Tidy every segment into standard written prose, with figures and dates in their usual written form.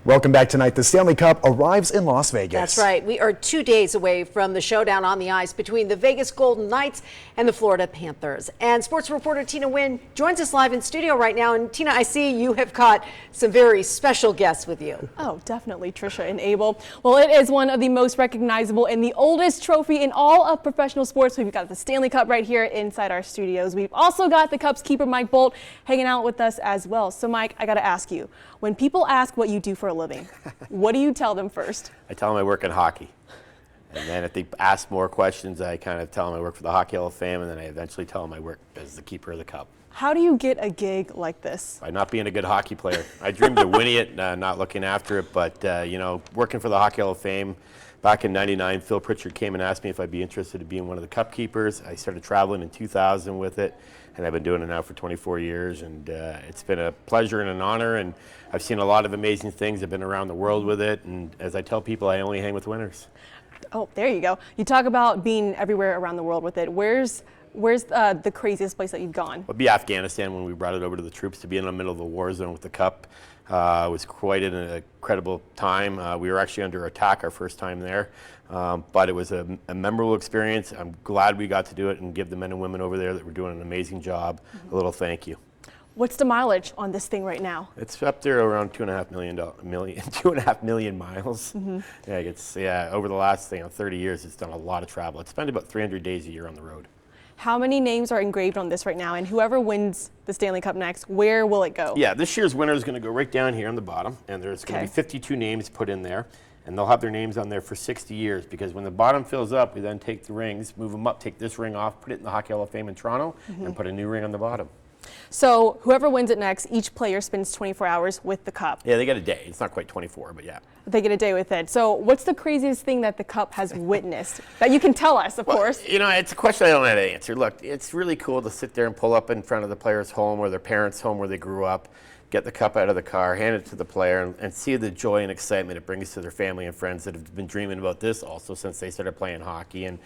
Welcome back tonight. The Stanley Cup arrives in Las Vegas. That's right. We are 2 days away from the showdown on the ice between the Vegas Golden Knights and the Florida Panthers. And sports reporter Tina Nguyen joins us live in studio right now. And Tina, I see you have got some very special guests with you. Oh, definitely, Trisha and Abel. Well, it is one of the most recognizable and the oldest trophy in all of professional sports. We've got the Stanley Cup right here inside our studios. We've also got the Cup's keeper, Mike Bolt, hanging out with us as well. So, Mike, I got to ask you, when people ask what you do for a living, what do you tell them first? I tell them I work in hockey. And then if they ask more questions, I kind of tell them I work for the Hockey Hall of Fame, and then I eventually tell them I work as the keeper of the Cup. How do you get a gig like this? By not being a good hockey player. I dreamed of winning it, not looking after it, but working for the Hockey Hall of Fame, back in '99, Phil Pritchard came and asked me if I'd be interested in being one of the Cup keepers. I started traveling in 2000 with it, and I've been doing it now for 24 years, and it's been a pleasure and an honor, and I've seen a lot of amazing things. I've been around the world with it, and as I tell people, I only hang with winners. Oh, there you go. You talk about being everywhere around the world with it. Where's the craziest place that you've gone? It would be Afghanistan when we brought it over to the troops. To be in the middle of the war zone with the Cup was quite an incredible time. We were actually under attack our first time there, but it was a memorable experience. I'm glad we got to do it and give the men and women over there that were doing an amazing job a little thank you. What's the mileage on this thing right now? It's up there around 2.5 million miles. Yeah, over the last 30 years, it's done a lot of travel. It's spent about 300 days a year on the road. How many names are engraved on this right now? And whoever wins the Stanley Cup next, where will it go? Yeah, this year's winner is going to go right down here on the bottom, and there's going to be 52 names put in there, and they'll have their names on there for 60 years, because when the bottom fills up, we then take the rings, move them up, take this ring off, put it in the Hockey Hall of Fame in Toronto, and put a new ring on the bottom. So whoever wins it next, each player spends 24 hours with the Cup. Yeah, they get a day. It's not quite 24, but yeah. They get a day with it. So what's the craziest thing that the Cup has witnessed that you can tell us, of course? It's a question I don't know how to answer. Look, it's really cool to sit there and pull up in front of the player's home or their parents' home where they grew up, get the Cup out of the car, hand it to the player, and see the joy and excitement it brings to their family and friends that have been dreaming about this also since they started playing hockey. And,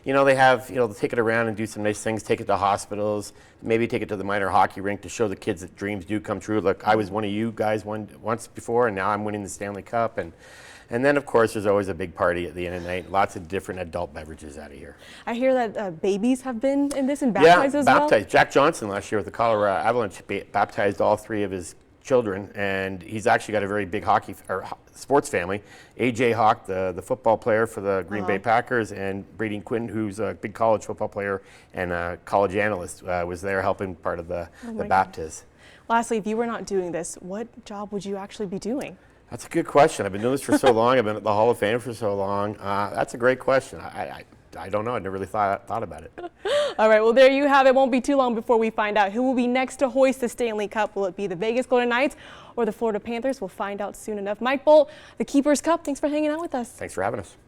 they have, they'll take it around and do some nice things, take it to hospitals, maybe take it to the minor hockey rink to show the kids that dreams do come true. Look, I was one of you guys once before, and now I'm winning the Stanley Cup. And then, of course, there's always a big party at the end of the night. Lots of different adult beverages out of here. I hear that babies have been in this and baptized as well? Yeah, baptized. Jack Johnson last year with the Colorado Avalanche baptized all 3 of his children, and he's actually got a very big sports family. A.J. Hawk, the football player for the Green Bay Packers, and Brady Quinn, who's a big college football player and a college analyst, was there helping part of the baptism. Lastly, if you were not doing this, what job would you actually be doing? That's a good question. I've been doing this for so long. I've been at the Hall of Fame for so long. That's a great question. I don't know. I never really thought about it. All right, well, there you have it. Won't be too long before we find out who will be next to hoist the Stanley Cup. Will it be the Vegas Golden Knights or the Florida Panthers? We'll find out soon enough. Mike Bolt, the Keeper's Cup, thanks for hanging out with us. Thanks for having us.